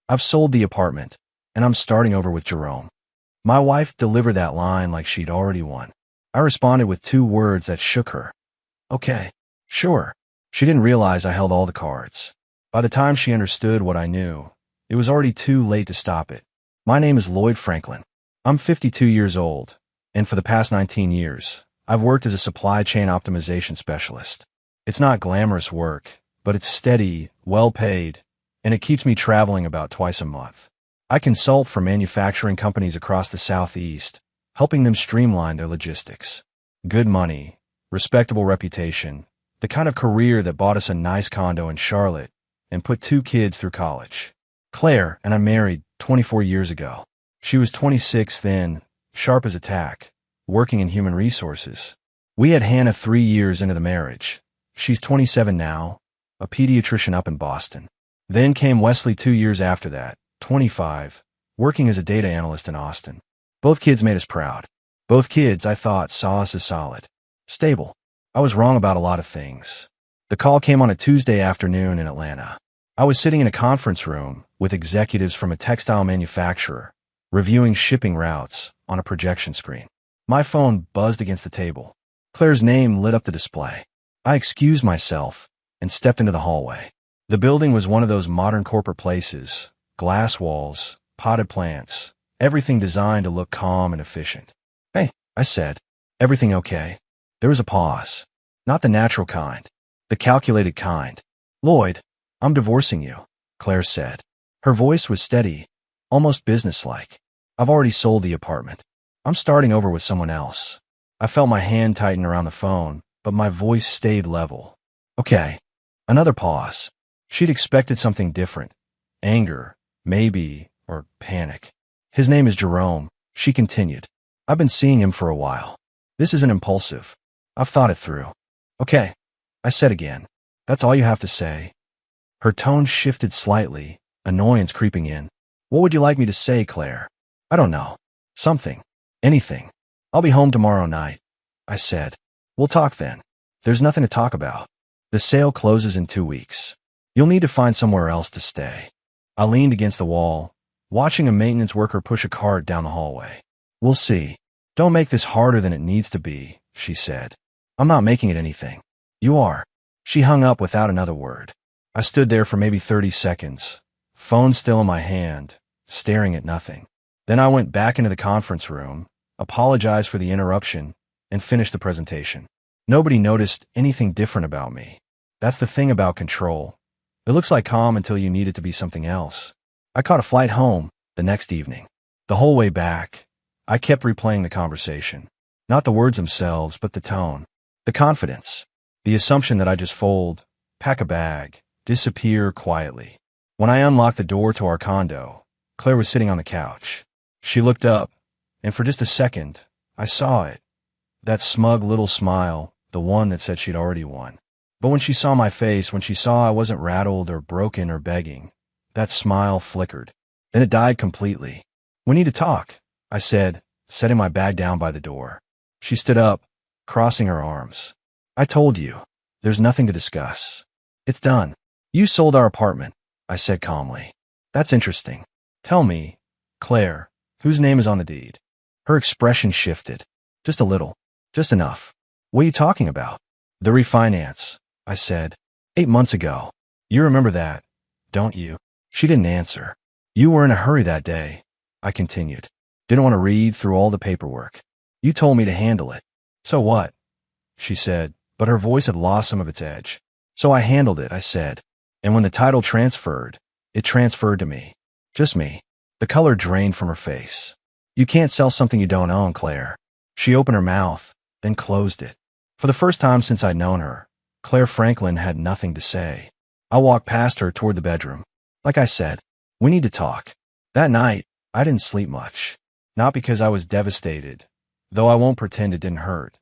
I've sold the apartment, and I'm starting over with Jerome. My wife delivered that line like she'd already won. I responded with 2 words that shook her. Okay, sure. She didn't realize I held all the cards. By the time she understood what I knew, it was already too late to stop it. My name is Lloyd Franklin. I'm 52 years old, and for the past 19 years, I've worked as a supply chain optimization specialist. It's not glamorous work, but it's steady, well-paid, and it keeps me traveling about twice a month. I consult for manufacturing companies across the Southeast, helping them streamline their logistics. Good money, respectable reputation, the kind of career that bought us a nice condo in Charlotte and put 2 kids through college. Claire and I married 24 years ago. She was 26 then, sharp as a tack, working in human resources. We had Hannah 3 years into the marriage. She's 27 now, a pediatrician up in Boston. Then came Wesley 2 years after that, 25, working as a data analyst in Austin. Both kids made us proud. Both kids, I thought, saw us as solid. Stable. I was wrong about a lot of things. The call came on a Tuesday afternoon in Atlanta. I was sitting in a conference room with executives from a textile manufacturer, reviewing shipping routes on a projection screen. My phone buzzed against the table. Claire's name lit up the display. I excused myself and stepped into the hallway. The building was one of those modern corporate places, glass walls, potted plants, everything designed to look calm and efficient. Hey, I said, everything okay? There was a pause. Not the natural kind, the calculated kind. Lloyd, I'm divorcing you, Claire said. Her voice was steady, almost businesslike. I've already sold the apartment. I'm starting over with someone else. I felt my hand tighten around the phone, but my voice stayed level. Okay. Another pause. She'd expected something different. Anger, maybe, or panic. His name is Jerome, she continued. I've been seeing him for a while. This isn't impulsive. I've thought it through. Okay, I said again. That's all you have to say. Her tone shifted slightly, annoyance creeping in. What would you like me to say, Claire? I don't know. Something. Anything. I'll be home tomorrow night, I said. We'll talk then. There's nothing to talk about. The sale closes in 2 weeks. You'll need to find somewhere else to stay. I leaned against the wall, watching a maintenance worker push a cart down the hallway. We'll see. Don't make this harder than it needs to be, she said. I'm not making it anything. You are. She hung up without another word. I stood there for maybe 30 seconds, phone still in my hand, staring at nothing. Then I went back into the conference room, apologized for the interruption, and finished the presentation. Nobody noticed anything different about me. That's the thing about control. It looks like calm until you need it to be something else. I caught a flight home the next evening. The whole way back, I kept replaying the conversation. Not the words themselves, but the tone, the confidence, the assumption that I just fold, pack a bag, disappear quietly. When I unlocked the door to our condo, Claire was sitting on the couch. She looked up, and for just a second, I saw it. That smug little smile, the one that said she'd already won. But when she saw my face, when she saw I wasn't rattled or broken or begging, that smile flickered. Then it died completely. We need to talk, I said, setting my bag down by the door. She stood up, crossing her arms. I told you, there's nothing to discuss. It's done. You sold our apartment, I said calmly. That's interesting. Tell me, Claire, whose name is on the deed? Her expression shifted. Just a little. Just enough. What are you talking about? The refinance, I said. 8 months ago. You remember that, don't you? She didn't answer. You were in a hurry that day, I continued. Didn't want to read through all the paperwork. You told me to handle it. So what? She said, but her voice had lost some of its edge. So I handled it, I said. And when the title transferred, it transferred to me. Just me. The color drained from her face. You can't sell something you don't own, Claire. She opened her mouth, then closed it. For the first time since I'd known her, Claire Franklin had nothing to say. I walked past her toward the bedroom. Like I said, we need to talk. That night, I didn't sleep much. Not because I was devastated, though I won't pretend it didn't hurt,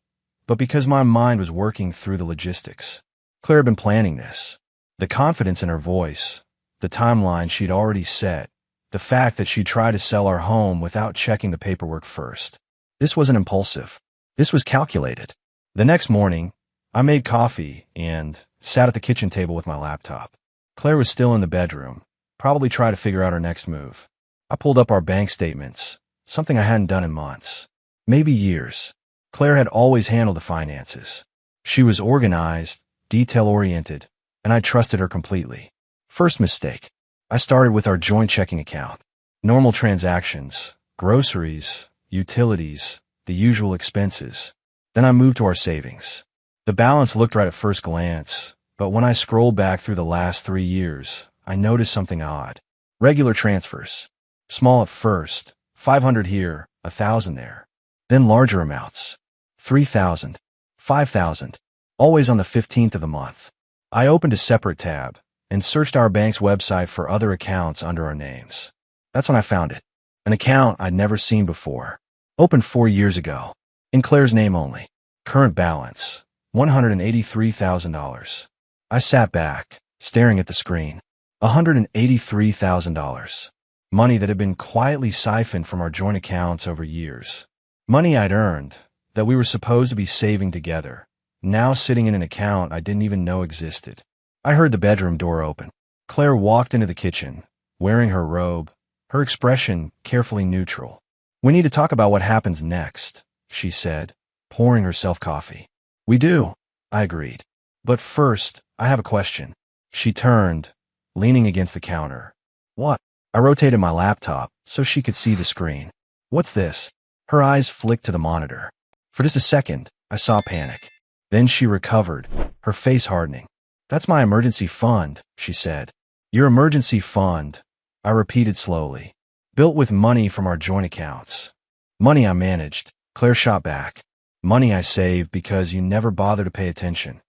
but because my mind was working through the logistics. Claire had been planning this. The confidence in her voice, the timeline she'd already set, the fact that she'd try to sell our home without checking the paperwork first. This wasn't impulsive. This was calculated. The next morning, I made coffee and sat at the kitchen table with my laptop. Claire was still in the bedroom, Probably try to figure out our next move. I pulled up our bank statements, something I hadn't done in months, maybe years. Claire had always handled the finances. She was organized, detail-oriented, and I trusted her completely. First mistake. I started with our joint checking account. Normal transactions, groceries, utilities, the usual expenses. Then I moved to our savings. The balance looked right at first glance, but when I scrolled back through the last 3 years, I noticed something odd. Regular transfers. Small at first, 500 here, 1,000 there. Then larger amounts. 3,000, 5,000, always on the 15th of the month. I opened a separate tab and searched our bank's website for other accounts under our names. That's when I found it. An account I'd never seen before. Opened 4 years ago. In Claire's name only. Current balance, $183,000. I sat back, staring at the screen. $183,000. Money that had been quietly siphoned from our joint accounts over years. Money I'd earned, that we were supposed to be saving together, now sitting in an account I didn't even know existed. I heard the bedroom door open. Claire walked into the kitchen, wearing her robe, her expression carefully neutral. "We need to talk about what happens next," she said, pouring herself coffee. "We do," I agreed. "But first, I have a question." She turned, leaning against the counter. "What?" I rotated my laptop so she could see the screen. "What's this?" Her eyes flicked to the monitor. For just a second, I saw panic. Then she recovered, her face hardening. "That's my emergency fund," she said. "Your emergency fund," I repeated slowly. "Built with money from our joint accounts. Money I managed," Claire shot back. "Money I saved because you never bothered to pay attention.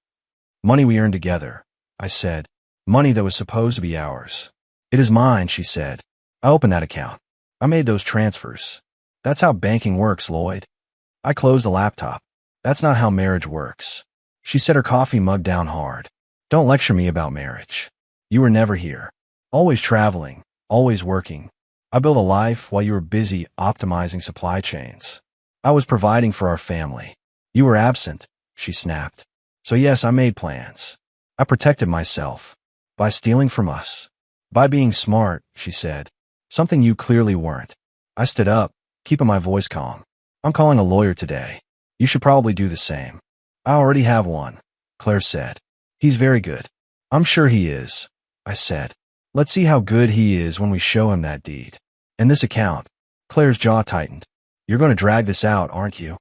Money we earned together," I said. "Money that was supposed to be ours." "It is mine," she said. "I opened that account. I made those transfers. That's how banking works, Lloyd." I closed the laptop. "That's not how marriage works." She set her coffee mug down hard. "Don't lecture me about marriage. You were never here. Always traveling, always working. I built a life while you were busy optimizing supply chains. I was providing for our family. You were absent," she snapped. "So yes, I made plans. I protected myself. By stealing from us. By being smart," she said. "Something you clearly weren't." I stood up, keeping my voice calm. "I'm calling a lawyer today. You should probably do the same." "I already have one," Claire said. "He's very good." "I'm sure he is," I said. "Let's see how good he is when we show him that deed. And this account." Claire's jaw tightened. "You're going to drag this out, aren't you?"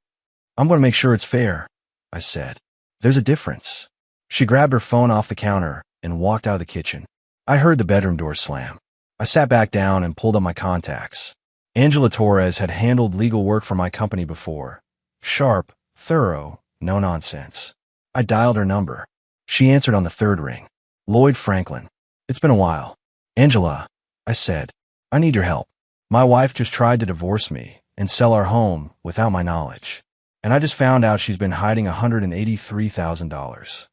"I'm going to make sure it's fair," I said. "There's a difference." She grabbed her phone off the counter and walked out of the kitchen. I heard the bedroom door slam. I sat back down and pulled up my contacts. Angela Torres had handled legal work for my company before. Sharp, thorough, no nonsense. I dialed her number. She answered on the third ring. "Lloyd Franklin. It's been a while." "Angela," I said, "I need your help. My wife just tried to divorce me and sell our home without my knowledge. And I just found out she's been hiding $183,000.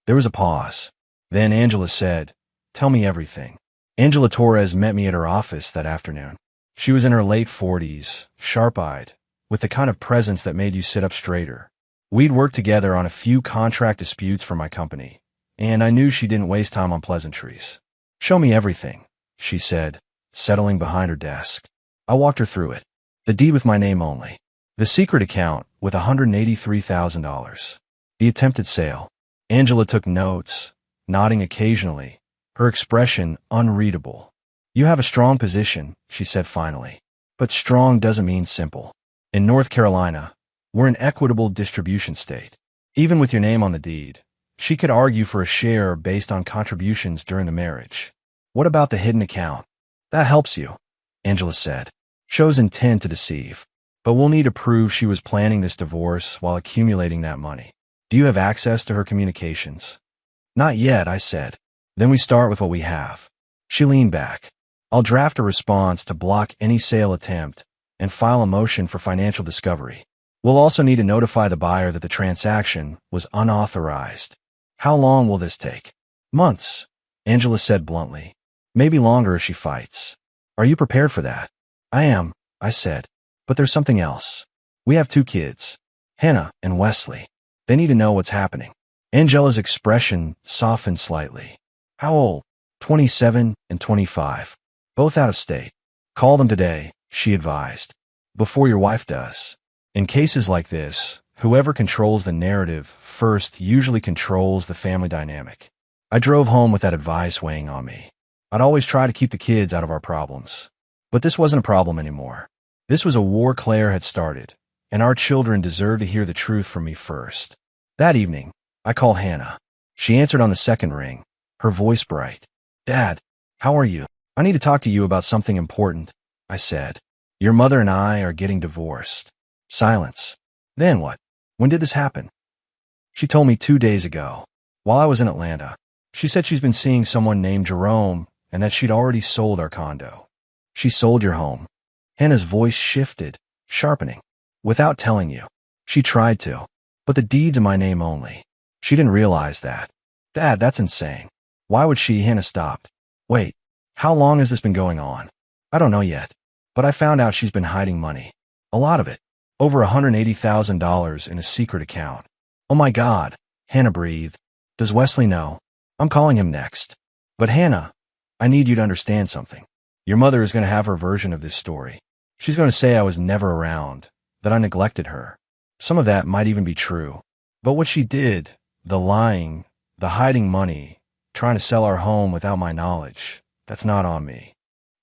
There was a pause. Then Angela said, "Tell me everything." Angela Torres met me at her office that afternoon. She was in her late 40s, sharp-eyed, with the kind of presence that made you sit up straighter. We'd worked together on a few contract disputes for my company, and I knew she didn't waste time on pleasantries. "Show me everything," she said, settling behind her desk. I walked her through it. The deed with my name only. The secret account with $183,000. The attempted sale. Angela took notes, nodding occasionally, her expression unreadable. "You have a strong position," she said finally. "But strong doesn't mean simple. In North Carolina, we're an equitable distribution state. Even with your name on the deed, she could argue for a share based on contributions during the marriage." "What about the hidden account?" "That helps you," Angela said. "Shows intent to deceive. But we'll need to prove she was planning this divorce while accumulating that money. Do you have access to her communications?" "Not yet," I said. "Then we start with what we have." She leaned back. "I'll draft a response to block any sale attempt and file a motion for financial discovery. We'll also need to notify the buyer that the transaction was unauthorized." "How long will this take?" "Months," Angela said bluntly. "Maybe longer if she fights." "Are you prepared for that?" "I am," I said. "But there's something else. We have 2 kids, Hannah and Wesley. They need to know what's happening." Angela's expression softened slightly. "How old?" 27 and 25. Both out of state. Call them today, she advised. Before your wife does. In cases like this, whoever controls the narrative first usually controls the family dynamic. I drove home with that advice weighing on me. I'd always try to keep the kids out of our problems. But this wasn't a problem anymore. This was a war Claire had started, and our children deserved to hear the truth from me first. That evening, I called Hannah. She answered on the second ring, her voice bright. Dad, how are you? I need to talk to you about something important, I said. Your mother and I are getting divorced. Silence. Then what? When did this happen? She told me 2 days ago, while I was in Atlanta. She said she's been seeing someone named Jerome and that she'd already sold our condo. She sold your home. Hannah's voice shifted, sharpening. Without telling you. She tried to. But the deed's in my name only. She didn't realize that. Dad, that's insane. Why would she? Hannah stopped. Wait, how long has this been going on? I don't know yet. But I found out she's been hiding money. A lot of it. Over $180,000 in a secret account. Oh my God. Hannah breathed. Does Wesley know? I'm calling him next. But Hannah, I need you to understand something. Your mother is going to have her version of this story. She's going to say I was never around, that I neglected her. Some of that might even be true. But what she did, the lying, the hiding money, trying to sell our home without my knowledge, that's not on me.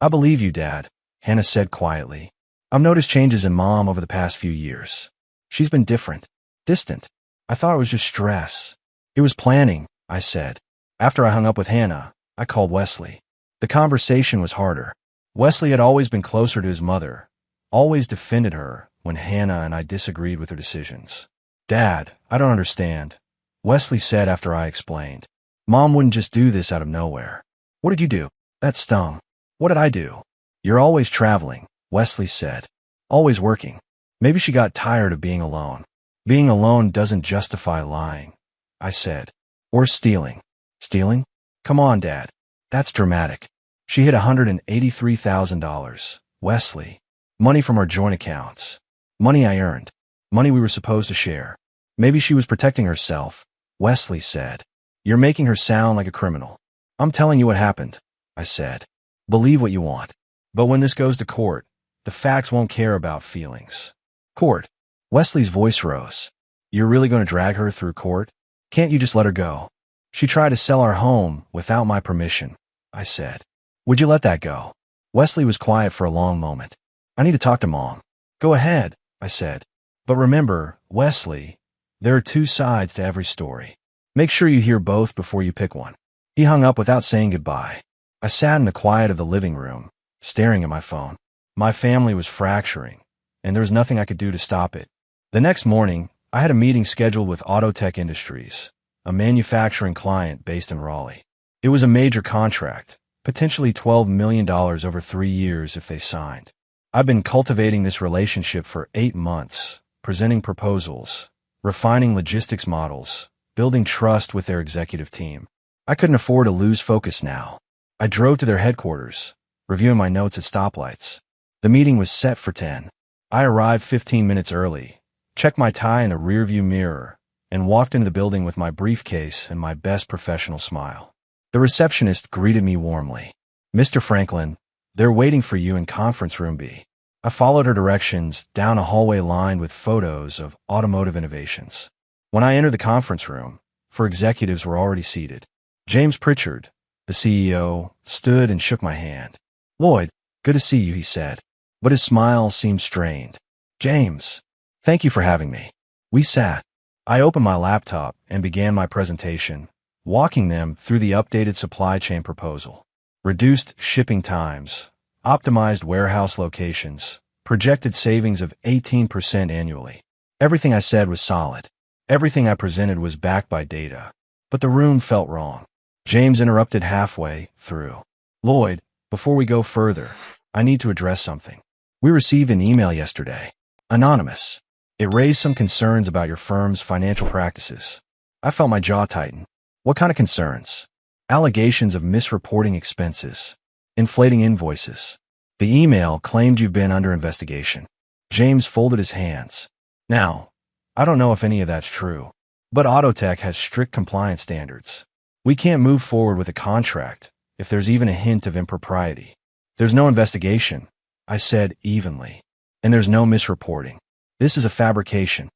I believe you, Dad, Hannah said quietly. I've noticed changes in Mom over the past few years. She's been different, distant. I thought it was just stress. It was planning, I said. After I hung up with Hannah, I called Wesley. The conversation was harder. Wesley had always been closer to his mother, always defended her when Hannah and I disagreed with her decisions. Dad, I don't understand, Wesley said after I explained. Mom wouldn't just do this out of nowhere. What did you do? That stung. What did I do? You're always traveling, Wesley said. Always working. Maybe she got tired of being alone. Being alone doesn't justify lying, I said. Or stealing. Stealing? Come on, Dad. That's dramatic. She hid $183,000. Wesley. Money from our joint accounts. Money I earned. Money we were supposed to share. Maybe she was protecting herself, Wesley said. You're making her sound like a criminal. I'm telling you what happened, I said. Believe what you want. But when this goes to court, the facts won't care about feelings. Court. Wesley's voice rose. You're really going to drag her through court? Can't you just let her go? She tried to sell our home without my permission, I said. Would you let that go? Wesley was quiet for a long moment. I need to talk to Mom. Go ahead, I said. But remember, Wesley, there are two sides to every story. Make sure you hear both before you pick one. He hung up without saying goodbye. I sat in the quiet of the living room, staring at my phone. My family was fracturing, and there was nothing I could do to stop it. The next morning, I had a meeting scheduled with Autotech Industries, a manufacturing client based in Raleigh. It was a major contract, potentially $12 million over 3 years if they signed. I've been cultivating this relationship for 8 months, presenting proposals, refining logistics models, building trust with their executive team. I couldn't afford to lose focus now. I drove to their headquarters, reviewing my notes at stoplights. The meeting was set for 10. I arrived 15 minutes early, checked my tie in the rearview mirror, and walked into the building with my briefcase and my best professional smile. The receptionist greeted me warmly. Mr. Franklin, they're waiting for you in conference room B. I followed her directions down a hallway lined with photos of automotive innovations. When I entered the conference room, 4 executives were already seated. James Pritchard, the CEO, stood and shook my hand. Lloyd, good to see you, he said, but his smile seemed strained. James, thank you for having me. We sat. I opened my laptop and began my presentation, walking them through the updated supply chain proposal. Reduced shipping times, optimized warehouse locations, projected savings of 18% annually. Everything I said was solid. Everything I presented was backed by data. But the room felt wrong. James interrupted halfway through. Lloyd, before we go further, I need to address something. We received an email yesterday. Anonymous. It raised some concerns about your firm's financial practices. I felt my jaw tighten. What kind of concerns? Allegations of misreporting expenses, inflating invoices. The email claimed you've been under investigation. James folded his hands. Now, I don't know if any of that's true, but Autotech has strict compliance standards. We can't move forward with a contract if there's even a hint of impropriety. There's no investigation, I said evenly. And there's no misreporting. This is a fabrication.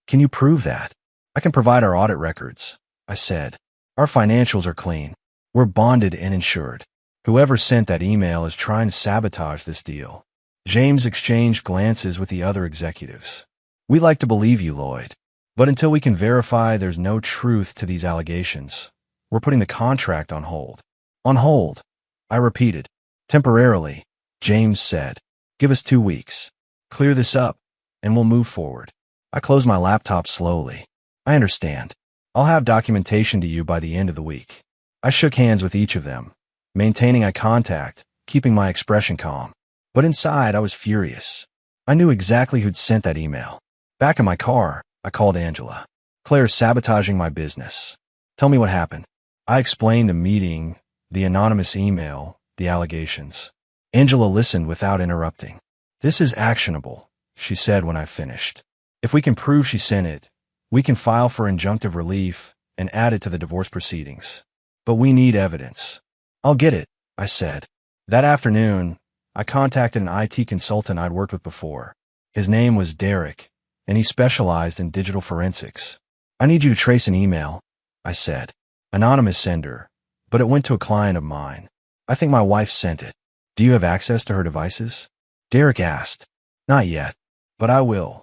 Can you prove that? I can provide our audit records, I said. Our financials are clean. We're bonded and insured. Whoever sent that email is trying to sabotage this deal. James exchanged glances with the other executives. We like to believe you, Lloyd. But until we can verify there's no truth to these allegations, we're putting the contract on hold. On hold, I repeated. Temporarily, James said. Give us 2 weeks. Clear this up, and we'll move forward. I closed my laptop slowly. I understand. I'll have documentation to you by the end of the week. I shook hands with each of them, maintaining eye contact, keeping my expression calm. But inside, I was furious. I knew exactly who'd sent that email. Back in my car, I called Angela. Claire's sabotaging my business. Tell me what happened. I explained the meeting, the anonymous email, the allegations. Angela listened without interrupting. This is actionable, she said when I finished. If we can prove she sent it, we can file for injunctive relief and add it to the divorce proceedings. But we need evidence. I'll get it, I said. That afternoon, I contacted an IT consultant I'd worked with before. His name was Derek, and he specialized in digital forensics. I need you to trace an email, I said. Anonymous sender, but it went to a client of mine. I think my wife sent it. Do you have access to her devices? Derek asked. Not yet, but I will.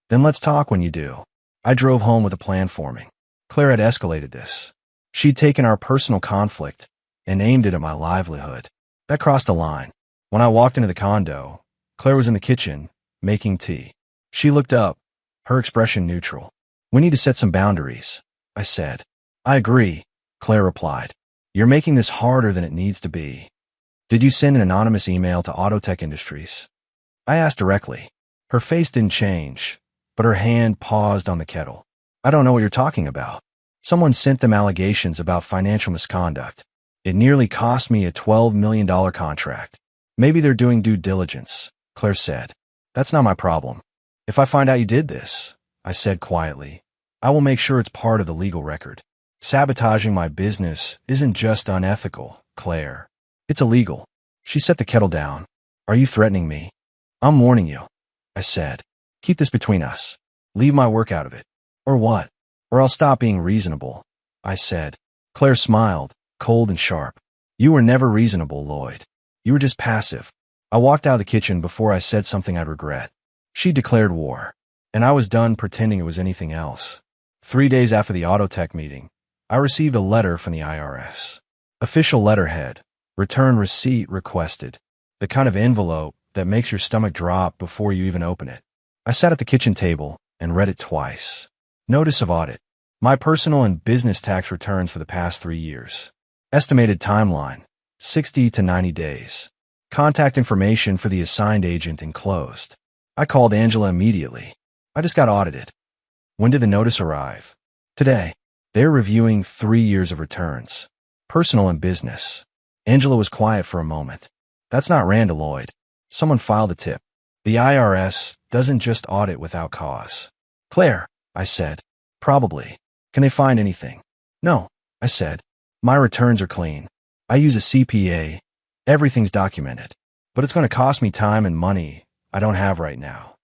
Then let's talk when you do. I drove home with a plan forming. Claire had escalated this. She'd taken our personal conflict and aimed it at my livelihood. That crossed a line. When I walked into the condo, Claire was in the kitchen, making tea. She looked up, her expression neutral. We need to set some boundaries, I said. I agree, Claire replied. You're making this harder than it needs to be. Did you send an anonymous email to Autotech Industries? I asked directly. Her face didn't change, but her hand paused on the kettle. I don't know what you're talking about. Someone sent them allegations about financial misconduct. It nearly cost me a $12 million contract. Maybe they're doing due diligence, Claire said. That's not my problem. If I find out you did this, I said quietly, I will make sure it's part of the legal record. Sabotaging my business isn't just unethical, Claire. It's illegal. She set the kettle down. Are you threatening me? I'm warning you, I said. Keep this between us. Leave my work out of it. Or what? Or I'll stop being reasonable, I said. Claire smiled, cold and sharp. You were never reasonable, Lloyd. You were just passive. I walked out of the kitchen before I said something I'd regret. She declared war, and I was done pretending it was anything else. 3 days after the Autotech meeting, I received a letter from the IRS. Official letterhead, return receipt requested, the kind of envelope that makes your stomach drop before you even open it. I sat at the kitchen table and read it twice. Notice of audit. My personal and business tax returns for the past 3 years. Estimated timeline, 60 to 90 days. Contact information for the assigned agent enclosed. I called Angela immediately. I just got audited. When did the notice arrive? Today. They're reviewing 3 years of returns. Personal and business. Angela was quiet for a moment. That's not Randall Lloyd. Someone filed a tip. The IRS doesn't just audit without cause. Claire, I said. Probably. Can they find anything? No, I said. My returns are clean. I use a CPA. Everything's documented. But it's going to cost me time and money I don't have right now.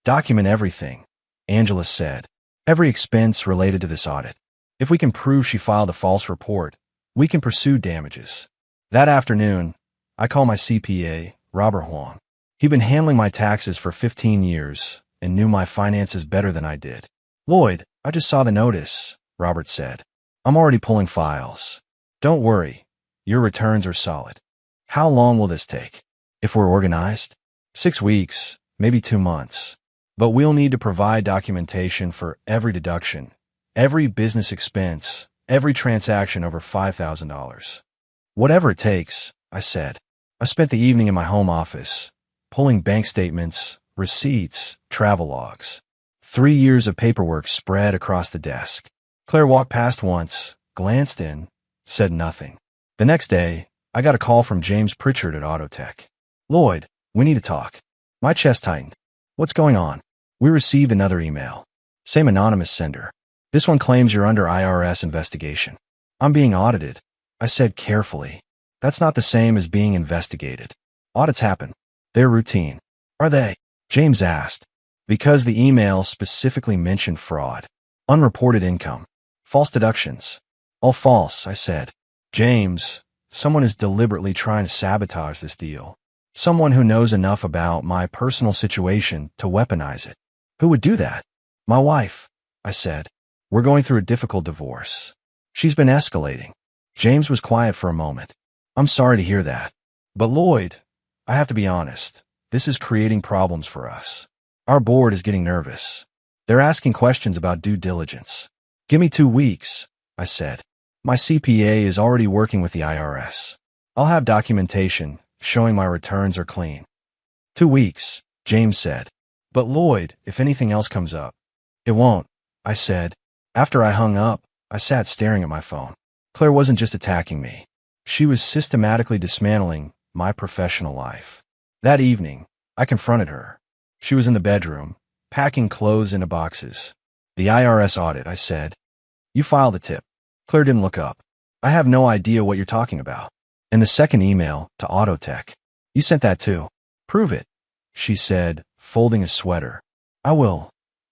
Document everything, Angela said. Every expense related to this audit. If we can prove she filed a false report, we can pursue damages. That afternoon, I called my CPA, Robert Huang. He'd been handling my taxes for 15 years and knew my finances better than I did. Lloyd, I just saw the notice, Robert said. I'm already pulling files. Don't worry. Your returns are solid. How long will this take? If we're organized? 6 weeks, maybe 2 months. But we'll need to provide documentation for every deduction, every business expense, every transaction over $5,000. Whatever it takes, I said. I spent the evening in my home office, pulling bank statements, receipts, travel logs. 3 years of paperwork spread across the desk. Claire walked past once, glanced in, said nothing. The next day, I got a call from James Pritchard at Autotech. Lloyd, we need to talk. My chest tightened. What's going on? We received another email. Same anonymous sender. This one claims you're under IRS investigation. I'm being audited, I said carefully. That's not the same as being investigated. Audits happen. They're routine. Are they? James asked. Because the email specifically mentioned fraud, unreported income, false deductions. All false, I said. James, someone is deliberately trying to sabotage this deal. Someone who knows enough about my personal situation to weaponize it. Who would do that? My wife, I said. We're going through a difficult divorce. She's been escalating. James was quiet for a moment. I'm sorry to hear that. But Lloyd, I have to be honest, this is creating problems for us. Our board is getting nervous. They're asking questions about due diligence. Give me 2 weeks, I said. My CPA is already working with the IRS. I'll have documentation showing my returns are clean. 2 weeks, James said. But Lloyd, if anything else comes up. It won't, I said. After I hung up, I sat staring at my phone. Claire wasn't just attacking me. She was systematically dismantling my professional life. That evening, I confronted her. She was in the bedroom, packing clothes into boxes. The IRS audit, I said. You filed the tip. Claire didn't look up. I have no idea what you're talking about. And the second email to Autotech. You sent that too. Prove it, she said, folding a sweater. I will,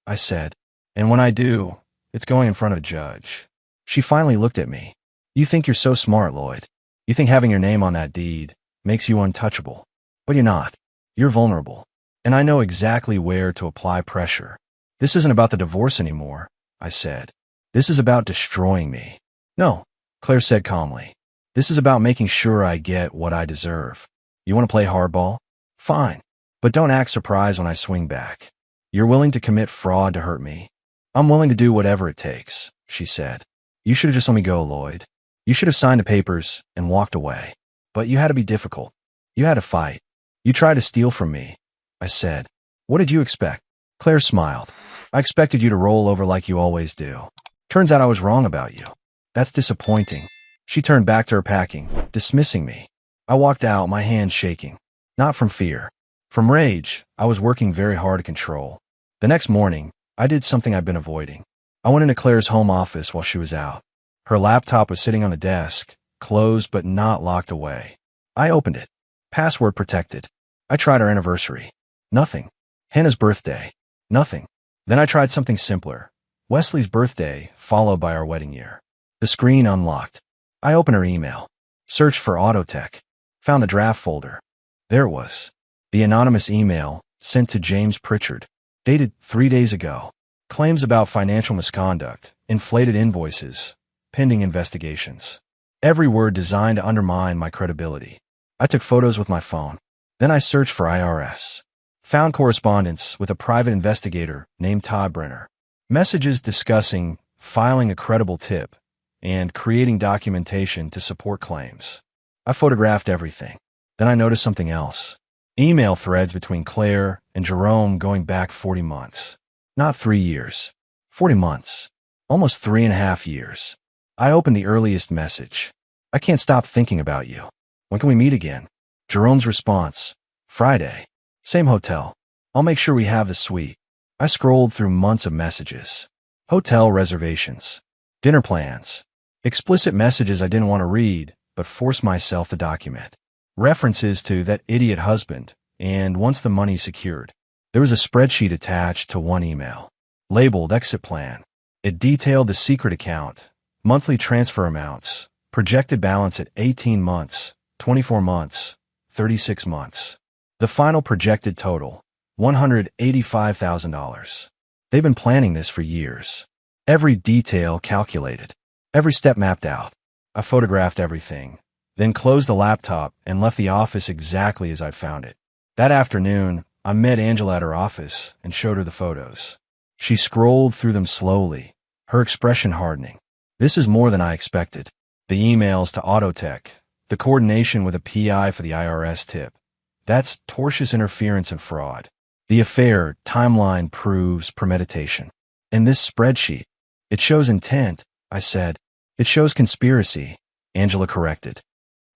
I said. And when I do, it's going in front of a judge. She finally looked at me. You think you're so smart, Lloyd. You think having your name on that deed makes you untouchable. But you're not. You're vulnerable. And I know exactly where to apply pressure. This isn't about the divorce anymore, I said. This is about destroying me. No, Claire said calmly. This is about making sure I get what I deserve. You want to play hardball? Fine. But don't act surprised when I swing back. You're willing to commit fraud to hurt me. I'm willing to do whatever it takes, she said. You should have just let me go, Lloyd. You should have signed the papers and walked away. But you had to be difficult. You had to fight. You tried to steal from me, I said. What did you expect? Claire smiled. I expected you to roll over like you always do. Turns out I was wrong about you. That's disappointing. She turned back to her packing, dismissing me. I walked out, my hands shaking. Not from fear. From rage, I was working very hard to control. The next morning, I did something I'd been avoiding. I went into Claire's home office while she was out. Her laptop was sitting on the desk, closed but not locked away. I opened it. Password protected. I tried our anniversary. Nothing. Hannah's birthday. Nothing. Then I tried something simpler. Wesley's birthday, followed by our wedding year. The screen unlocked. I opened her email. Searched for Autotech. Found the draft folder. There it was. The anonymous email sent to James Pritchard. Dated 3 days ago. Claims about financial misconduct, inflated invoices, pending investigations. Every word designed to undermine my credibility. I took photos with my phone. Then I searched for IRS. Found correspondence with a private investigator named Todd Brenner. Messages discussing filing a credible tip and creating documentation to support claims. I photographed everything. Then I noticed something else. Email threads between Claire and Jerome going back 40 months. Not 3 years. 40 months. Almost 3.5 years. I opened the earliest message. I can't stop thinking about you. When can we meet again? Jerome's response. Friday. Same hotel. I'll make sure we have the suite. I scrolled through months of messages. Hotel reservations. Dinner plans. Explicit messages I didn't want to read, but forced myself to document. References to that idiot husband, and once the money secured. There was a spreadsheet attached to one email. Labeled exit plan. It detailed the secret account, monthly transfer amounts, projected balance at 18 months, 24 months, 36 months. The final projected total, $185,000. They've been planning this for years. Every detail calculated. Every step mapped out. I photographed everything, then closed the laptop and left the office exactly as I'd found it. That afternoon, I met Angela at her office and showed her the photos. She scrolled through them slowly, her expression hardening. This is more than I expected. The emails to Autotech, the coordination with a PI for the IRS tip. That's tortious interference and fraud. The affair timeline proves premeditation. And this spreadsheet, it shows intent, I said. It shows conspiracy, Angela corrected.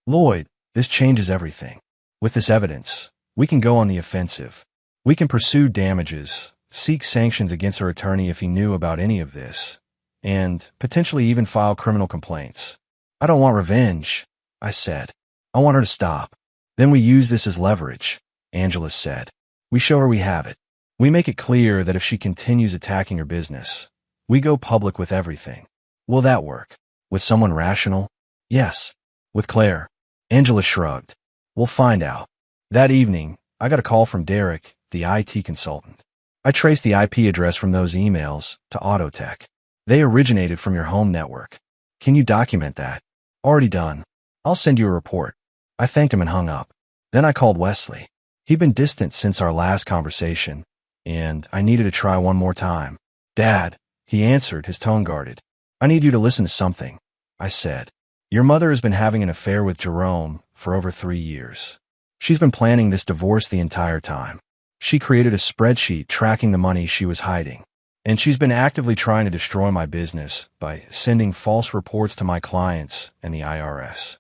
Lloyd, this changes everything. With this evidence, we can go on the offensive. We can pursue damages, seek sanctions against her attorney if he knew about any of this, and potentially even file criminal complaints. I don't want revenge, I said. I want her to stop. Then we use this as leverage, Angela said. We show her we have it. We make it clear that if she continues attacking her business, we go public with everything. Will that work? With someone rational? Yes. With Claire? Angela shrugged. We'll find out. That evening, I got a call from Derek, the IT consultant. I traced the IP address from those emails to Autotech. They originated from your home network. Can you document that? Already done. I'll send you a report. I thanked him and hung up. Then I called Wesley. He'd been distant since our last conversation, and I needed to try one more time. Dad, he answered, his tone guarded. I need you to listen to something, I said. Your mother has been having an affair with Jerome for over 3 years. She's been planning this divorce the entire time. She created a spreadsheet tracking the money she was hiding. And she's been actively trying to destroy my business by sending false reports to my clients and the IRS.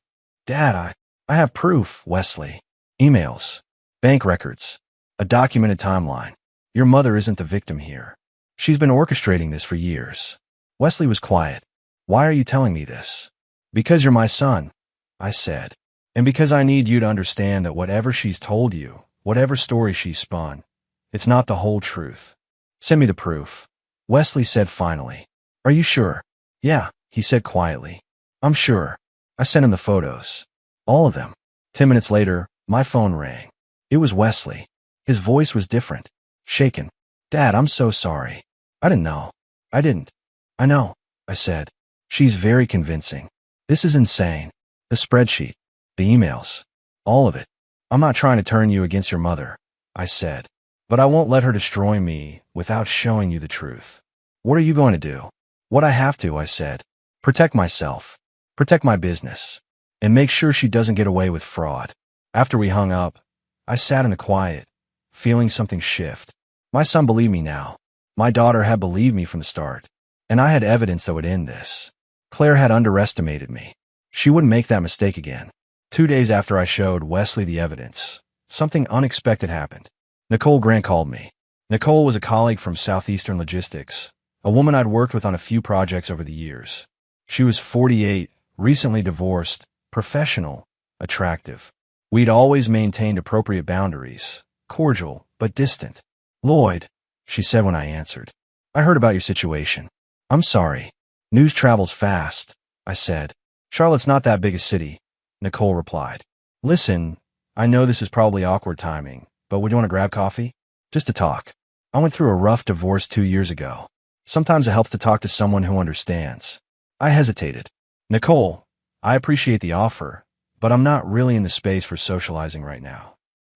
Dad, I have proof, Wesley. Emails, bank records, a documented timeline. Your mother isn't the victim here. She's been orchestrating this for years. Wesley was quiet. Why are you telling me this? Because you're my son, I said. And because I need you to understand that whatever she's told you, whatever story she spun, it's not the whole truth. Send me the proof. Wesley said finally. Are you sure? Yeah, he said quietly. I'm sure. I sent him the photos. All of them. 10 minutes later, my phone rang. It was Wesley. His voice was different, shaken. Dad, I'm so sorry. I didn't know. I didn't. I know, I said. She's very convincing. This is insane. The spreadsheet, the emails, all of it. I'm not trying to turn you against your mother, I said. But I won't let her destroy me without showing you the truth. What are you going to do? What I have to, I said. Protect myself. Protect my business. And make sure she doesn't get away with fraud. After we hung up, I sat in the quiet, feeling something shift. My son believed me now. My daughter had believed me from the start. And I had evidence that would end this. Claire had underestimated me. She wouldn't make that mistake again. 2 days after I showed Wesley the evidence, something unexpected happened. Nicole Grant called me. Nicole was a colleague from Southeastern Logistics, a woman I'd worked with on a few projects over the years. She was 48, recently divorced, professional, attractive. We'd always maintained appropriate boundaries, cordial but distant. Lloyd, she said when I answered, I heard about your situation. I'm sorry. News travels fast, I said. Charlotte's not that big a city, Nicole replied. Listen, I know this is probably awkward timing, but would you want to grab coffee? Just to talk. I went through a rough divorce 2 years ago. Sometimes it helps to talk to someone who understands. I hesitated. Nicole, I appreciate the offer, but I'm not really in the space for socializing right now.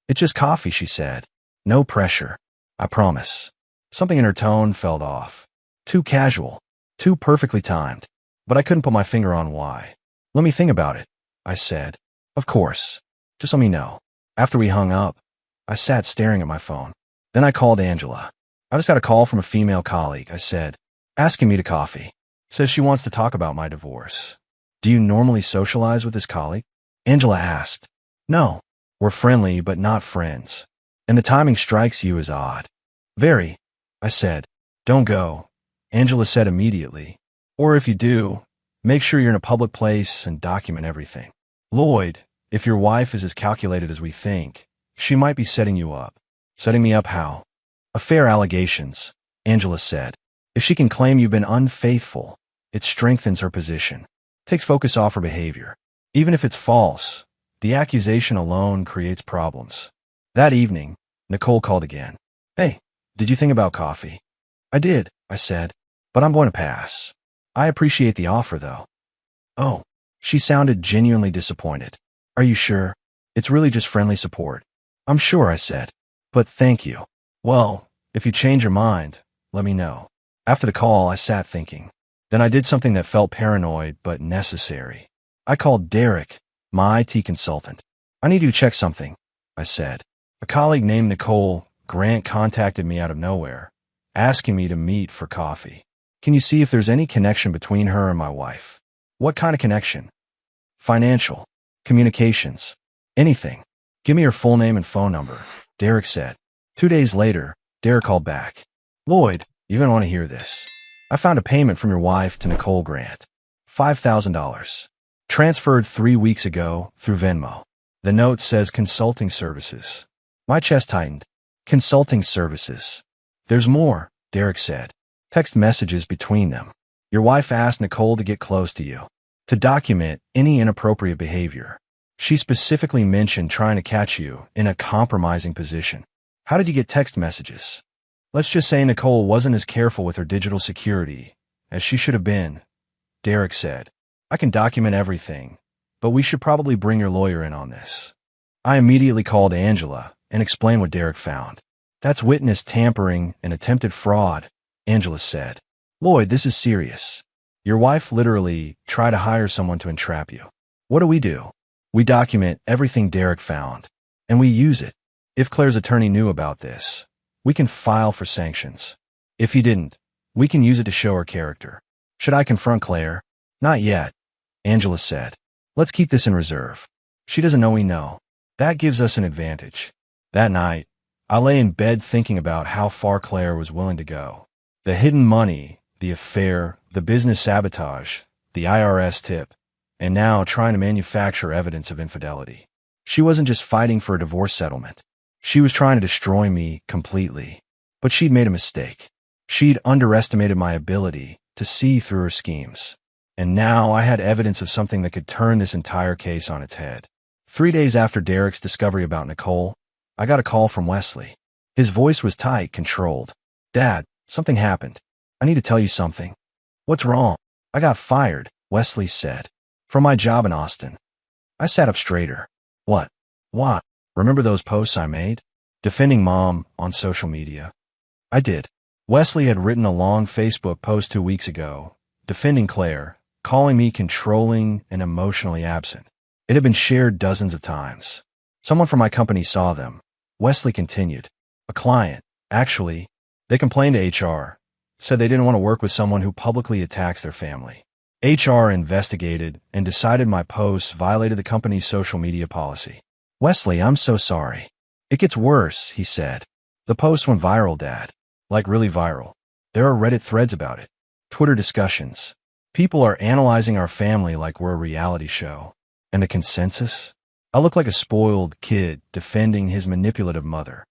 It's just coffee, she said. No pressure. I promise. Something in her tone felt off. Too casual. Too perfectly timed. But I couldn't put my finger on why. Let me think about it, I said. Of course. Just let me know. After we hung up, I sat staring at my phone. Then I called Angela. I just got a call from a female colleague, I said, asking me to coffee. Says she wants to talk about my divorce. Do you normally socialize with this colleague? Angela asked. No. We're friendly, but not friends. And the timing strikes you as odd. Very, I said. Don't go, Angela said immediately. Or if you do, make sure you're in a public place and document everything. Lloyd, if your wife is as calculated as we think, she might be setting you up. Setting me up how? Affair allegations, Angela said. If she can claim you've been unfaithful, it strengthens her position. Takes focus off her behavior. Even if it's false, the accusation alone creates problems. That evening, Nicole called again. Hey, did you think about coffee? I did, I said, but I'm going to pass. I appreciate the offer, though. Oh, she sounded genuinely disappointed. Are you sure? It's really just friendly support. I'm sure, I said. But thank you. Well, if you change your mind, let me know. After the call, I sat thinking. Then I did something that felt paranoid but necessary. I called Derek, my IT consultant. I need you to check something, I said. A colleague named Nicole Grant contacted me out of nowhere, asking me to meet for coffee. Can you see if there's any connection between her and my wife? What kind of connection? Financial, communications, anything. Give me her full name and phone number, Derek said. 2 days later, Derek called back. Lloyd, you're going to want to hear this. I found a payment from your wife to Nicole Grant. $5,000. Transferred 3 weeks ago through Venmo. The note says consulting services. My chest tightened. Consulting services. There's more, Derek said. Text messages between them. Your wife asked Nicole to get close to you, to document any inappropriate behavior. She specifically mentioned trying to catch you in a compromising position. How did you get text messages? Let's just say Nicole wasn't as careful with her digital security as she should have been, Derek said. I can document everything, but we should probably bring your lawyer in on this. I immediately called Angela and explained what Derek found. That's witness tampering and attempted fraud, Angela said. Lloyd, this is serious. Your wife literally tried to hire someone to entrap you. What do? We document everything Derek found, and we use it. If Claire's attorney knew about this, we can file for sanctions. If he didn't, we can use it to show her character. Should I confront Claire? Not yet, Angela said. Let's keep this in reserve. She doesn't know we know. That gives us an advantage. That night, I lay in bed thinking about how far Claire was willing to go. The hidden money, the affair, the business sabotage, the IRS tip, and now trying to manufacture evidence of infidelity. She wasn't just fighting for a divorce settlement. She was trying to destroy me completely. But she'd made a mistake. She'd underestimated my ability to see through her schemes. And now I had evidence of something that could turn this entire case on its head. 3 days after Derek's discovery about Nicole, I got a call from Wesley. His voice was tight, controlled. Dad, something happened. I need to tell you something. What's wrong? I got fired, Wesley said. From my job in Austin. I sat up straighter. What? What? Remember those posts I made? Defending Mom on social media? I did. Wesley had written a long Facebook post 2 weeks ago, defending Claire, calling me controlling and emotionally absent. It had been shared dozens of times. Someone from my company saw them. Wesley continued. A client, actually. They complained to HR, said they didn't want to work with someone who publicly attacks their family. HR investigated and decided my posts violated the company's social media policy. Wesley, I'm so sorry. It gets worse, he said. The post went viral, Dad. Like really viral. There are Reddit threads about it. Twitter discussions. People are analyzing our family like we're a reality show. And the consensus? I look like a spoiled kid defending his manipulative mother.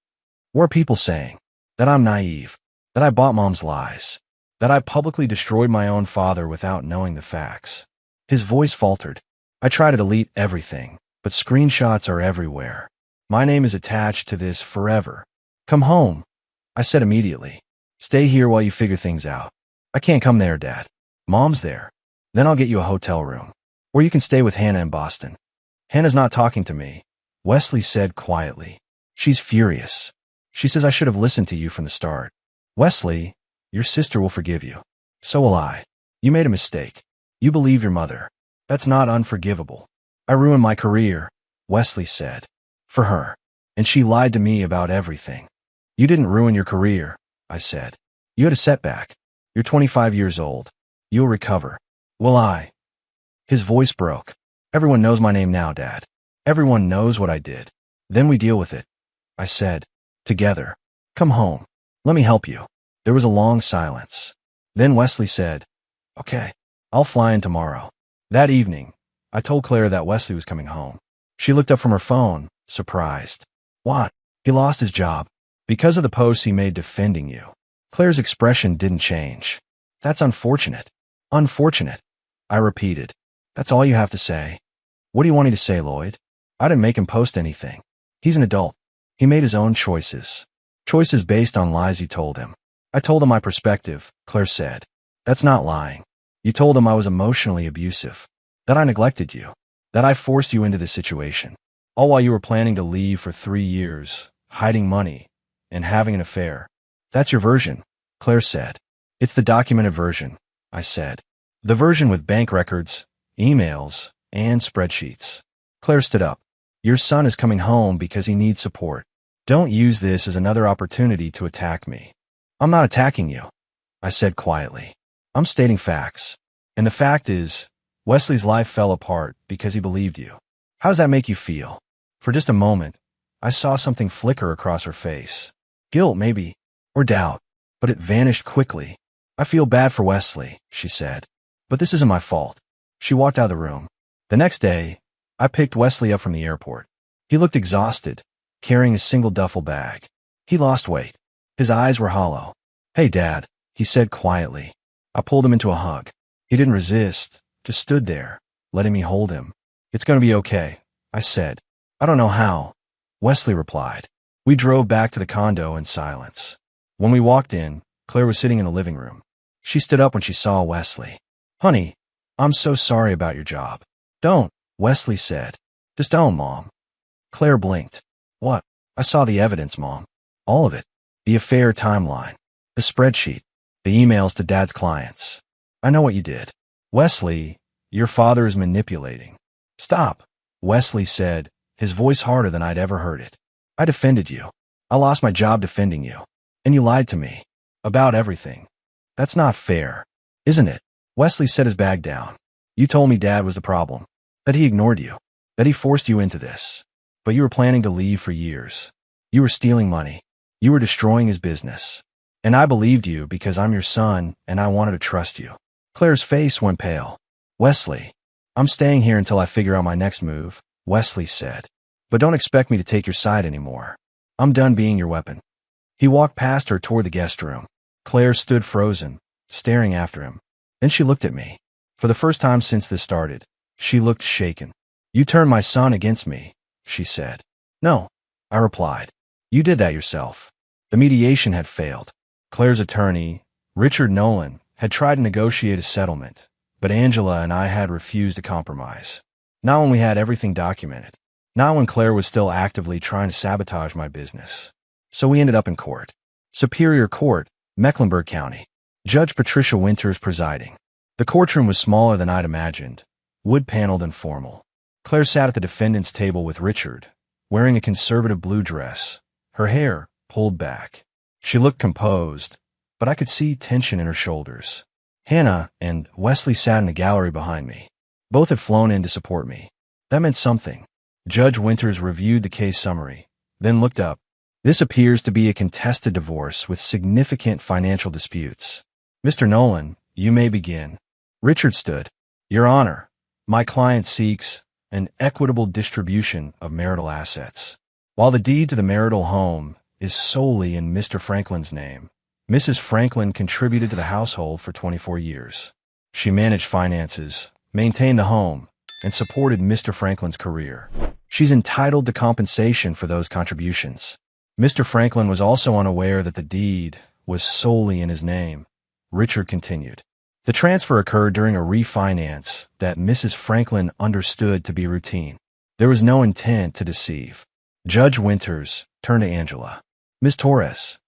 What are people saying? That I'm naive. That I bought Mom's lies. That I publicly destroyed my own father without knowing the facts. His voice faltered. I try to delete everything, but screenshots are everywhere. My name is attached to this forever. Come home, I said immediately. Stay here while you figure things out. I can't come there, Dad. Mom's there. Then I'll get you a hotel room. Or you can stay with Hannah in Boston. Hannah's not talking to me, Wesley said quietly. She's furious. She says I should have listened to you from the start. Wesley, your sister will forgive you. So will I. You made a mistake. You believe your mother. That's not unforgivable. I ruined my career, Wesley said. For her. And she lied to me about everything. You didn't ruin your career, I said. You had a setback. You're 25 years old. You'll recover. Will I? His voice broke. Everyone knows my name now, Dad. Everyone knows what I did. Then we deal with it. I said. Together. Come home. Let me help you. There was a long silence. Then Wesley said, Okay, I'll fly in tomorrow. That evening, I told Claire that Wesley was coming home. She looked up from her phone, surprised. What? He lost his job. Because of the posts he made defending you. Claire's expression didn't change. That's unfortunate. Unfortunate. I repeated. That's all you have to say. What do you want me to say, Lloyd? I didn't make him post anything. He's an adult. He made his own choices. Choices based on lies you told him. I told him my perspective, Claire said. That's not lying. You told him I was emotionally abusive. That I neglected you. That I forced you into this situation. All while you were planning to leave for 3 years, hiding money, and having an affair. That's your version, Claire said. It's the documented version, I said. The version with bank records, emails, and spreadsheets. Claire stood up. Your son is coming home because he needs support. Don't use this as another opportunity to attack me. I'm not attacking you, I said quietly. I'm stating facts. And the fact is, Wesley's life fell apart because he believed you. How does that make you feel? For just a moment, I saw something flicker across her face. Guilt, maybe, or doubt, but it vanished quickly. I feel bad for Wesley, she said. But this isn't my fault. She walked out of the room. The next day, I picked Wesley up from the airport. He looked exhausted, carrying a single duffel bag. He lost weight. His eyes were hollow. "Hey, Dad," he said quietly. I pulled him into a hug. He didn't resist, just stood there, letting me hold him. "It's going to be okay," I said. "I don't know how," Wesley replied. We drove back to the condo in silence. When we walked in, Claire was sitting in the living room. She stood up when she saw Wesley. "Honey, I'm so sorry about your job." "Don't," Wesley said. "Just don't, Mom." Claire blinked. "What?" "I saw the evidence, Mom. All of it. The affair timeline. The spreadsheet. The emails to Dad's clients. I know what you did." "Wesley, your father is manipulating." "Stop," Wesley said, his voice harder than I'd ever heard it. "I defended you. I lost my job defending you. And you lied to me. About everything. That's not fair, isn't it?" Wesley set his bag down. "You told me Dad was the problem. That he ignored you. That he forced you into this. But you were planning to leave for years. You were stealing money. You were destroying his business. And I believed you because I'm your son and I wanted to trust you." Claire's face went pale. "Wesley, I'm staying here until I figure out my next move," Wesley said. "But don't expect me to take your side anymore. I'm done being your weapon." He walked past her toward the guest room. Claire stood frozen, staring after him. Then she looked at me. For the first time since this started, she looked shaken. "You turned my son against me," she said. "No," I replied. "You did that yourself." The mediation had failed. Claire's attorney, Richard Nolan, had tried to negotiate a settlement, but Angela and I had refused to compromise. Not when we had everything documented. Not when Claire was still actively trying to sabotage my business. So we ended up in court. Superior Court, Mecklenburg County. Judge Patricia Winters presiding. The courtroom was smaller than I'd imagined, wood-paneled and formal. Claire sat at the defendant's table with Richard, wearing a conservative blue dress, her hair pulled back. She looked composed, but I could see tension in her shoulders. Hannah and Wesley sat in the gallery behind me. Both had flown in to support me. That meant something. Judge Winters reviewed the case summary, then looked up. "This appears to be a contested divorce with significant financial disputes. Mr. Nolan, you may begin." Richard stood. "Your Honor, my client seeks an equitable distribution of marital assets. While the deed to the marital home is solely in Mr. Franklin's name, Mrs. Franklin contributed to the household for 24 years. She managed finances, maintained the home, and supported Mr. Franklin's career. She's entitled to compensation for those contributions. Mr. Franklin was also unaware that the deed was solely in his name," Richard continued. "The transfer occurred during a refinance that Mrs. Franklin understood to be routine. There was no intent to deceive." Judge Winters turned to Angela. "Ms. Torres."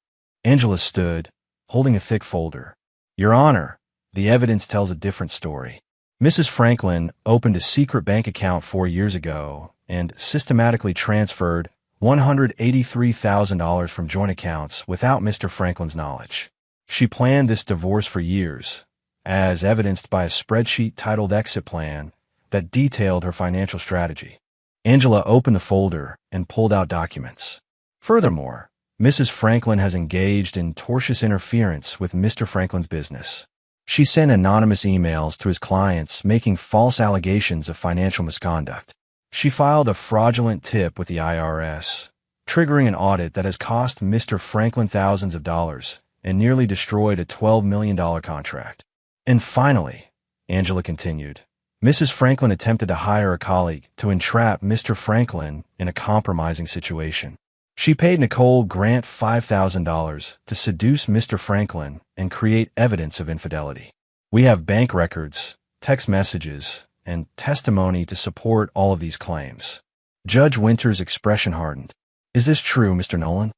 Angela stood, holding a thick folder. "Your Honor, the evidence tells a different story. Mrs. Franklin opened a secret bank account 4 years ago and systematically transferred $183,000 from joint accounts without Mr. Franklin's knowledge. She planned this divorce for years, as evidenced by a spreadsheet titled Exit Plan that detailed her financial strategy." Angela opened the folder and pulled out documents. "Furthermore, Mrs. Franklin has engaged in tortious interference with Mr. Franklin's business. She sent anonymous emails to his clients making false allegations of financial misconduct. She filed a fraudulent tip with the IRS, triggering an audit that has cost Mr. Franklin thousands of dollars and nearly destroyed a $12 million contract. And finally," Angela continued, "Mrs. Franklin attempted to hire a colleague to entrap Mr. Franklin in a compromising situation. She paid Nicole Grant $5,000 to seduce Mr. Franklin and create evidence of infidelity. We have bank records, text messages, and testimony to support all of these claims." Judge Winters' expression hardened. "Is this true, Mr. Nolan?"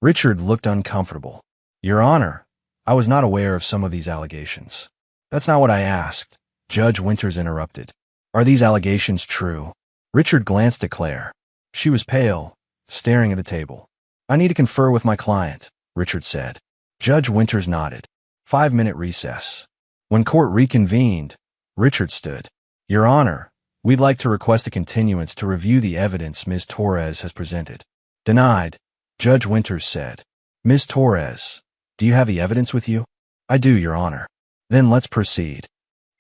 Richard looked uncomfortable. "Your Honor, I was not aware of some of these allegations." "That's not what I asked," Judge Winters interrupted. "Are these allegations true?" Richard glanced at Claire. She was pale, staring at the table. "I need to confer with my client," Richard said. Judge Winters nodded. 5-minute recess. When court reconvened, Richard stood. "Your Honor, we'd like to request a continuance to review the evidence Ms. Torres has presented." "Denied," Judge Winters said. "Ms. Torres, do you have the evidence with you?" "I do, Your Honor." "Then let's proceed."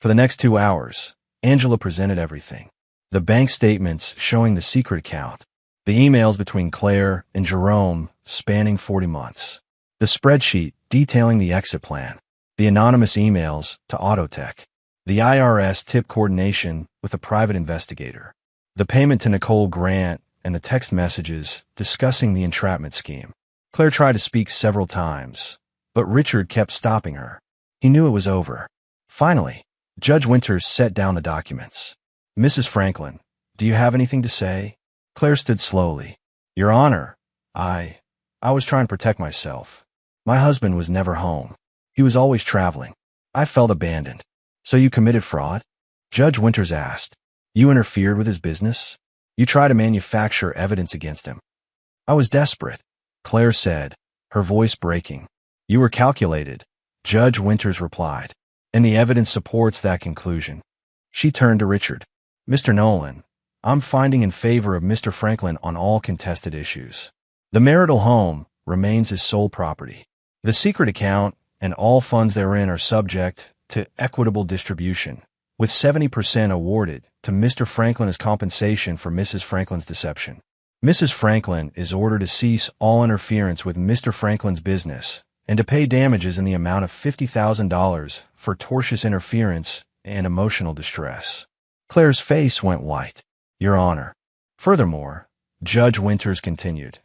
For the next 2 hours, Angela presented everything. The bank statements showing the secret account, The emails between Claire and Jerome spanning 40 months. The spreadsheet detailing the exit plan. The anonymous emails to Autotech. The IRS tip coordination with a private investigator. The payment to Nicole Grant and the text messages discussing the entrapment scheme. Claire tried to speak several times, but Richard kept stopping her. He knew it was over. Finally, Judge Winters set down the documents. Mrs. Franklin, do you have anything to say? Claire stood slowly. Your Honor, I was trying to protect myself. My husband was never home. He was always traveling. I felt abandoned. So you committed fraud? Judge Winters asked. You interfered with his business? You tried to manufacture evidence against him. I was desperate, Claire said, her voice breaking. You were calculated, Judge Winters replied, and the evidence supports that conclusion. She turned to Richard. Mr. Nolan, I'm finding in favor of Mr. Franklin on all contested issues. The marital home remains his sole property. The secret account and all funds therein are subject to equitable distribution, with 70% awarded to Mr. Franklin as compensation for Mrs. Franklin's deception. Mrs. Franklin is ordered to cease all interference with Mr. Franklin's business and to pay damages in the amount of $50,000 for tortious interference and emotional distress. Claire's face went white. Your Honor. Furthermore, Judge Winters continued,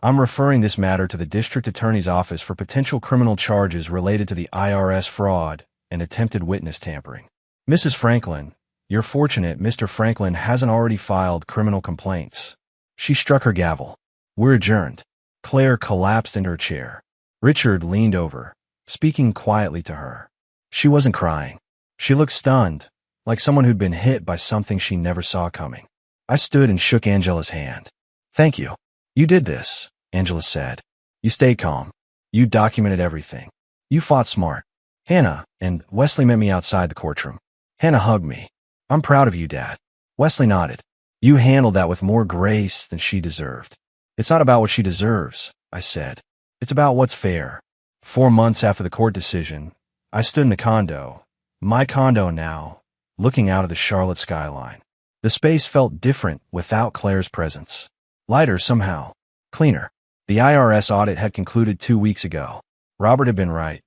I'm referring this matter to the District Attorney's Office for potential criminal charges related to the IRS fraud and attempted witness tampering. Mrs. Franklin, you're fortunate Mr. Franklin hasn't already filed criminal complaints. She struck her gavel. We're adjourned. Claire collapsed into her chair. Richard leaned over, speaking quietly to her. She wasn't crying. She looked stunned, like someone who'd been hit by something she never saw coming. I stood and shook Angela's hand. Thank you. You did this, Angela said. You stayed calm. You documented everything. You fought smart. Hannah and Wesley met me outside the courtroom. Hannah hugged me. I'm proud of you, Dad. Wesley nodded. You handled that with more grace than she deserved. It's not about what she deserves, I said. It's about what's fair. 4 months after the court decision, I stood in the condo, my condo now, looking out of the Charlotte skyline. The space felt different without Claire's presence. Lighter somehow. Cleaner. The IRS audit had concluded 2 weeks ago. Robert had been right.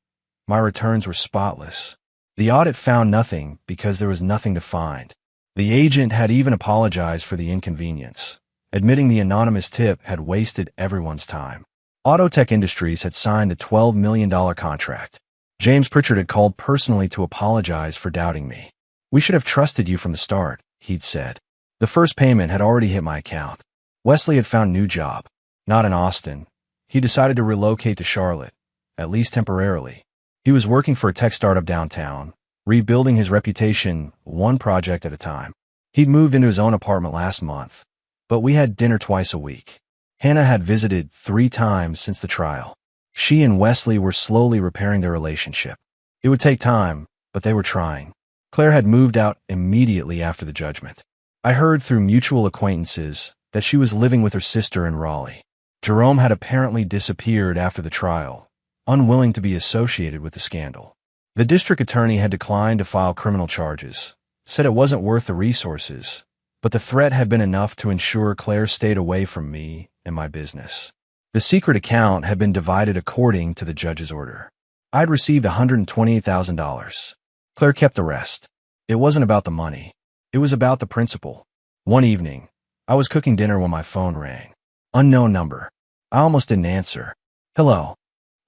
My returns were spotless. The audit found nothing because there was nothing to find. The agent had even apologized for the inconvenience, admitting the anonymous tip had wasted everyone's time. Autotech Industries had signed the $12 million contract. James Pritchard had called personally to apologize for doubting me. We should have trusted you from the start, he'd said. The first payment had already hit my account. Wesley had found a new job. Not in Austin. He decided to relocate to Charlotte, at least temporarily. He was working for a tech startup downtown, rebuilding his reputation one project at a time. He'd moved into his own apartment last month, but we had dinner twice a week. Hannah had visited 3 times since the trial. She and Wesley were slowly repairing their relationship. It would take time, but they were trying. Claire had moved out immediately after the judgment. I heard through mutual acquaintances that she was living with her sister in Raleigh. Jerome had apparently disappeared after the trial, unwilling to be associated with the scandal. The district attorney had declined to file criminal charges, said it wasn't worth the resources, but the threat had been enough to ensure Claire stayed away from me and my business. The secret account had been divided according to the judge's order. I'd received $128,000. Claire kept the rest. It wasn't about the money. It was about the principle. One evening, I was cooking dinner when my phone rang. Unknown number. I almost didn't answer. Hello.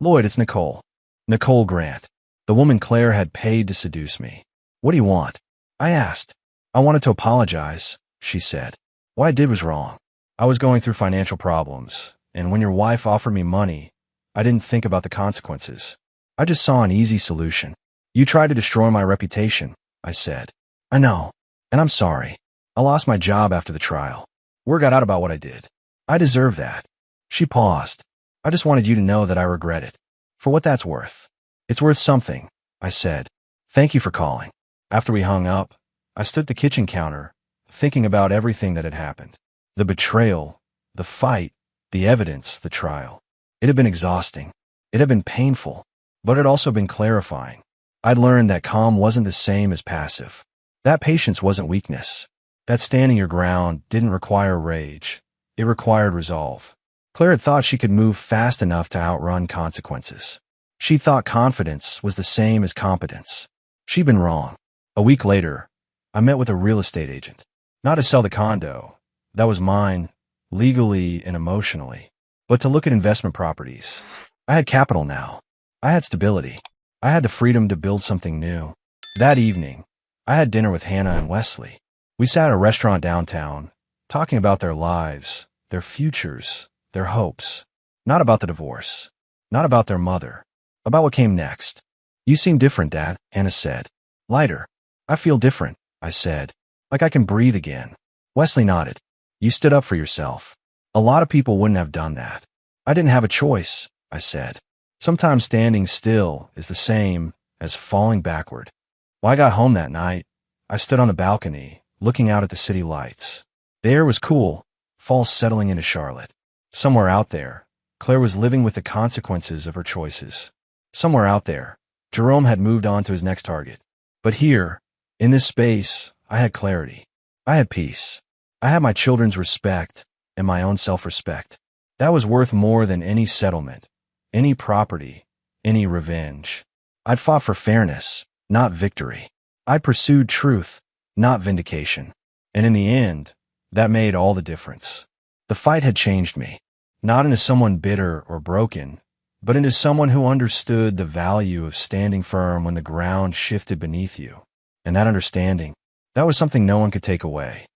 Lloyd, it's Nicole. Nicole Grant. The woman Claire had paid to seduce me. What do you want? I asked. I wanted to apologize, she said. What I did was wrong. I was going through financial problems, and when your wife offered me money, I didn't think about the consequences. I just saw an easy solution. You tried to destroy my reputation, I said. I know, and I'm sorry. I lost my job after the trial. Word got out about what I did. I deserve that. She paused. I just wanted you to know that I regret it. For what that's worth. It's worth something, I said. Thank you for calling. After we hung up, I stood at the kitchen counter, thinking about everything that had happened. The betrayal, the fight, the evidence, the trial. It had been exhausting. It had been painful, but it had also been clarifying. I'd learned that calm wasn't the same as passive. That patience wasn't weakness. That standing your ground didn't require rage. It required resolve. Claire had thought she could move fast enough to outrun consequences. She thought confidence was the same as competence. She'd been wrong. A week later, I met with a real estate agent. Not to sell the condo. That was mine, legally and emotionally. But to look at investment properties. I had capital now. I had stability. I had the freedom to build something new. That evening, I had dinner with Hannah and Wesley. We sat at a restaurant downtown, talking about their lives, their futures, their hopes. Not about the divorce. Not about their mother. About what came next. You seem different, Dad, Hannah said. Lighter. I feel different, I said. Like I can breathe again. Wesley nodded. You stood up for yourself. A lot of people wouldn't have done that. I didn't have a choice, I said. Sometimes standing still is the same as falling backward. When I got home that night, I stood on the balcony, looking out at the city lights. The air was cool, fall settling into Charlotte. Somewhere out there, Claire was living with the consequences of her choices. Somewhere out there, Jerome had moved on to his next target. But here, in this space, I had clarity. I had peace. I had my children's respect and my own self-respect. That was worth more than any settlement, any property, any revenge. I'd fought for fairness, not victory. I pursued truth, not vindication. And in the end, that made all the difference. The fight had changed me, not into someone bitter or broken, but into someone who understood the value of standing firm when the ground shifted beneath you. And that understanding, that was something no one could take away.